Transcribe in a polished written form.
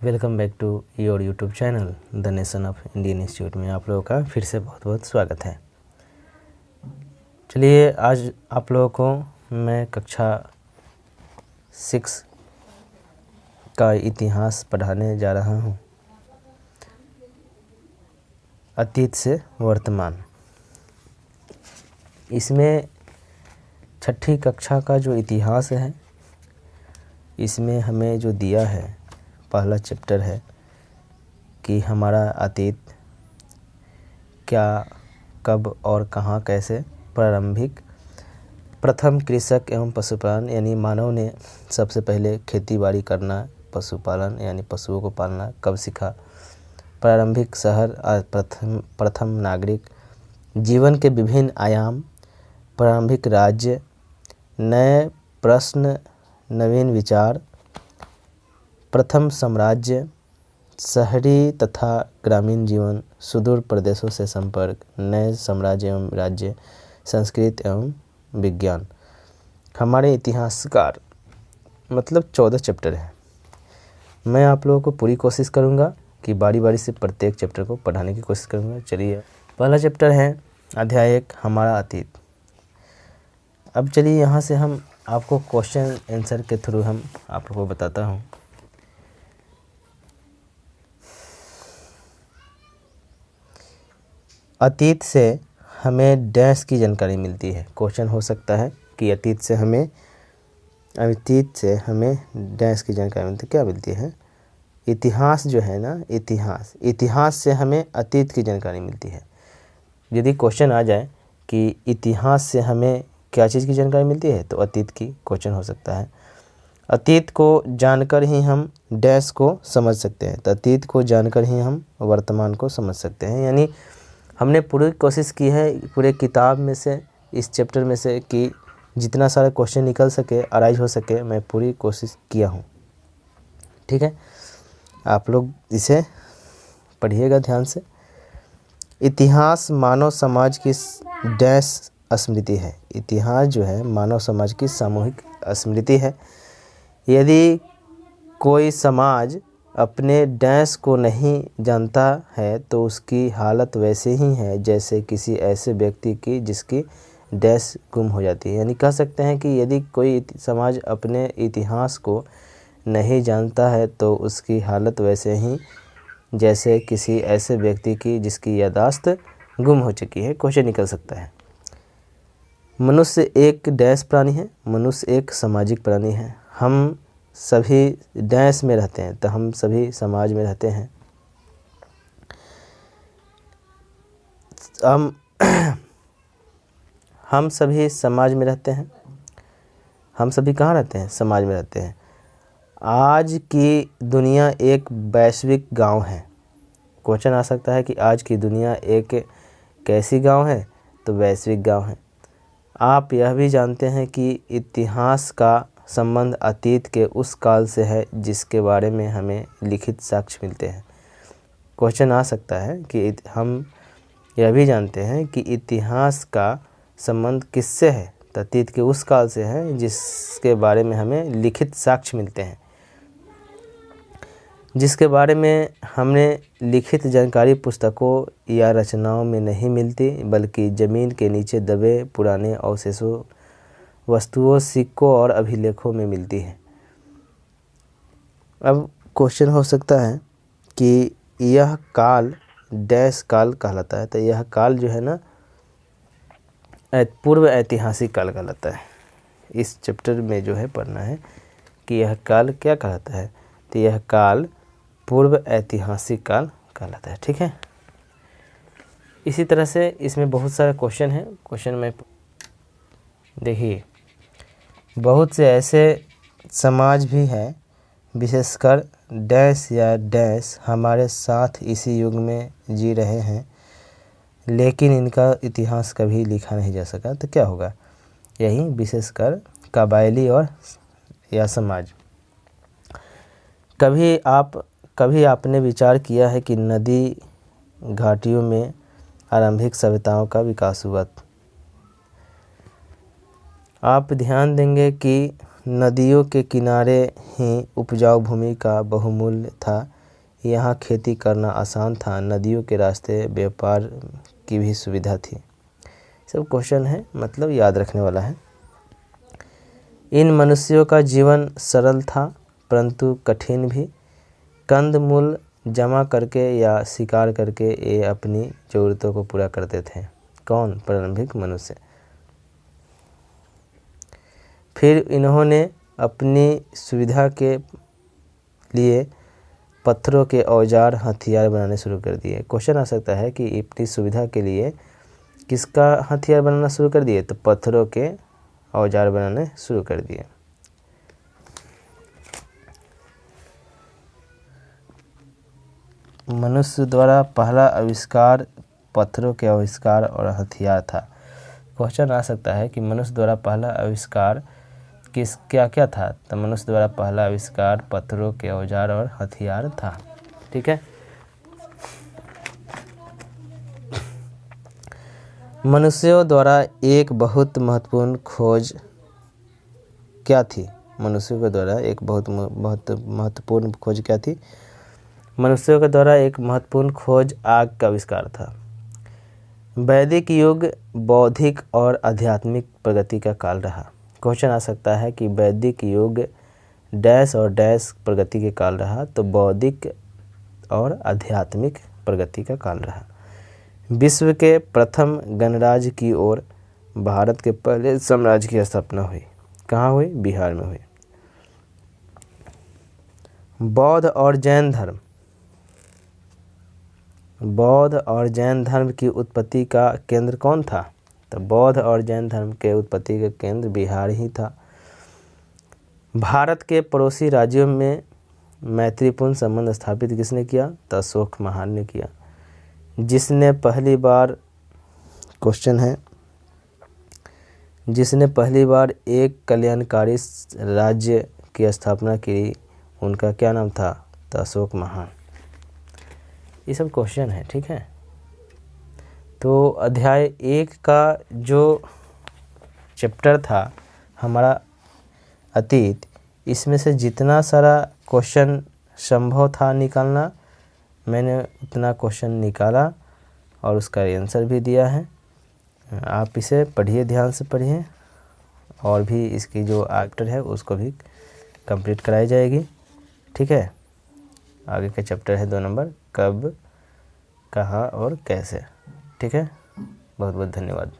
Welcome back to your YouTube channel the nation of Indian institute में आप लोगों का फिर से बहुत बहुत स्वागत है। चलिए आज आप लोगों को मैं कक्षा 6 का इतिहास पढ़ाने जा रहा हूँ। अतीत से वर्तमान, इसमें छठी कक्षा का जो इतिहास है इसमें हमें जो दिया है पहला चैप्टर है कि हमारा अतीत क्या, कब और कहाँ कैसे प्रारंभिक प्रथम कृषक एवं पशुपालन यानी मानव ने सबसे पहले खेती बाड़ी करना, पशुपालन यानी पशुओं को पालना कब सीखा, प्रारंभिक शहर प्रथम नागरिक, जीवन के विभिन्न आयाम, प्रारंभिक राज्य, नए प्रश्न, नवीन विचार, प्रथम साम्राज्य, शहरी तथा ग्रामीण जीवन, सुदूर प्रदेशों से संपर्क, नए साम्राज्य एवं राज्य, संस्कृत एवं विज्ञान। हमारे इतिहासकार मतलब 14 चैप्टर है। मैं आप लोगों को पूरी कोशिश करूंगा कि बारी बारी से प्रत्येक चैप्टर को पढ़ाने की कोशिश करूंगा। चलिए पहला चैप्टर है अध्याय 1 हमारा अतीत। अब चलिए यहाँ से हम आपको क्वेश्चन आंसर के थ्रू हम आप लोगों को बताता हूँ। अतीत से हमें डैश की जानकारी मिलती है। क्वेश्चन हो सकता है कि अतीत से हमें डैश की जानकारी मिलती है। क्या मिलती है? इतिहास जो है ना, इतिहास से हमें अतीत की जानकारी मिलती है। यदि क्वेश्चन आ जाए कि इतिहास से हमें क्या चीज़ की जानकारी मिलती है तो अतीत की क्वेश्चन हो सकता है। अतीत को जानकर ही हम डैश को समझ सकते हैं, तो अतीत को जानकर ही हम वर्तमान को समझ सकते हैं। यानी हमने पूरी कोशिश की है पूरे किताब में से, इस चैप्टर में से कि जितना सारा क्वेश्चन निकल सके, अराइज हो सके, मैं पूरी कोशिश किया हूँ। ठीक है, आप लोग इसे पढ़िएगा ध्यान से। इतिहास मानव समाज की डैश स्मृति है। इतिहास जो है मानव समाज की सामूहिक स्मृति है। यदि कोई समाज अपने डैश को नहीं जानता है तो उसकी हालत वैसे ही है जैसे किसी ऐसे व्यक्ति की जिसकी डैश गुम हो जाती है। यानी कह सकते हैं कि यदि कोई समाज अपने इतिहास को नहीं जानता है तो उसकी हालत वैसे ही जैसे किसी ऐसे व्यक्ति की जिसकी याददाश्त गुम हो चुकी है। क्वेश्चन निकल सकता है। मनुष्य एक डैश प्राणी है। मनुष्य एक सामाजिक प्राणी है। हम सभी डैश में रहते हैं तो हम सभी समाज में रहते हैं। हम सभी समाज में रहते हैं। हम सभी कहाँ रहते हैं? समाज में रहते हैं। आज की दुनिया एक वैश्विक गांव है। क्वेश्चन आ सकता है कि आज की दुनिया एक कैसी गांव है? तो वैश्विक गांव है। आप यह भी जानते हैं कि इतिहास का संबंध अतीत के उस काल से है जिसके बारे में हमें लिखित साक्ष्य मिलते हैं। क्वेश्चन आ सकता है कि हम यह भी जानते हैं कि इतिहास का संबंध किससे है? तो अतीत के उस काल से है जिसके बारे में हमें लिखित साक्ष्य मिलते हैं, जिसके बारे में हमने लिखित जानकारी पुस्तकों या रचनाओं में नहीं मिलती बल्कि ज़मीन के नीचे दबे पुराने अवशेषों, वस्तुओं, सिक्कों और अभिलेखों में मिलती है। अब क्वेश्चन हो सकता है कि यह काल डैश काल कहलाता है। तो यह काल जो है ना पूर्व ऐतिहासिक काल कहलाता है। इस चैप्टर में जो है पढ़ना है कि यह काल क्या कहलाता है। तो यह काल पूर्व ऐतिहासिक काल कहलाता है। ठीक है, इसी तरह से इसमें बहुत सारे क्वेश्चन हैं। क्वेश्चन में देखिए, बहुत से ऐसे समाज भी हैं विशेषकर डैश या डैश हमारे साथ इसी युग में जी रहे हैं लेकिन इनका इतिहास कभी लिखा नहीं जा सका। तो क्या होगा? यही विशेषकर कबायली और या समाज। कभी आपने विचार किया है कि नदी घाटियों में आरंभिक सभ्यताओं का विकास हुआ? आप ध्यान देंगे कि नदियों के किनारे ही उपजाऊ भूमि का बहुमूल्य था। यहाँ खेती करना आसान था, नदियों के रास्ते व्यापार की भी सुविधा थी। सब क्वेश्चन है, मतलब याद रखने वाला है। इन मनुष्यों का जीवन सरल था परंतु कठिन भी। कंदमूल जमा करके या शिकार करके ये अपनी ज़रूरतों को पूरा करते थे। कौन? प्रारंभिक मनुष्य। फिर इन्होंने अपनी सुविधा के लिए पत्थरों के औजार हथियार बनाने शुरू कर दिए। क्वेश्चन आ सकता है कि अपनी सुविधा के लिए किसका हथियार बनाना शुरू कर दिए? तो पत्थरों के औजार बनाने शुरू कर दिए। मनुष्य द्वारा पहला आविष्कार पत्थरों के आविष्कार और हथियार था। क्वेश्चन आ सकता है कि मनुष्य द्वारा पहला आविष्कार क्या क्या था? तो मनुष्य द्वारा पहला आविष्कार पत्थरों के औजार और हथियार था। ठीक है। मनुष्यों द्वारा एक बहुत महत्वपूर्ण खोज क्या थी? मनुष्यों के द्वारा एक बहुत महत्वपूर्ण खोज क्या थी? मनुष्यों के द्वारा एक महत्वपूर्ण खोज आग का आविष्कार था। वैदिक युग बौद्धिक और आध्यात्मिक प्रगति का काल रहा। क्वेश्चन आ सकता है कि वैदिक युग डैश और डैश प्रगति के काल रहा, तो बौद्धिक और आध्यात्मिक प्रगति का काल रहा। विश्व के प्रथम गणराज्य की ओर भारत के पहले साम्राज्य की स्थापना हुई। कहाँ हुई? बिहार में हुई। बौद्ध और जैन धर्म। बौद्ध और जैन धर्म की उत्पत्ति का केंद्र कौन था? तो बौद्ध और जैन धर्म के उत्पत्ति का केंद्र बिहार ही था। भारत के पड़ोसी राज्यों में मैत्रीपूर्ण संबंध स्थापित किसने किया? तो अशोक महान ने किया, जिसने पहली बार, क्वेश्चन है, जिसने पहली बार एक कल्याणकारी राज्य की स्थापना की, उनका क्या नाम था? तो अशोक महान। ये सब क्वेश्चन है। ठीक है। तो अध्याय 1 का जो चैप्टर था हमारा अतीत, इसमें से जितना सारा क्वेश्चन संभव था निकालना, मैंने उतना क्वेश्चन निकाला और उसका आंसर भी दिया है। आप इसे पढ़िए, ध्यान से पढ़िए, और भी इसकी जो चैप्टर है उसको भी कंप्लीट कराई जाएगी। ठीक है। आगे का चैप्टर है 2 नंबर, कब, कहाँ और कैसे। ठीक है। बहुत बहुत धन्यवाद।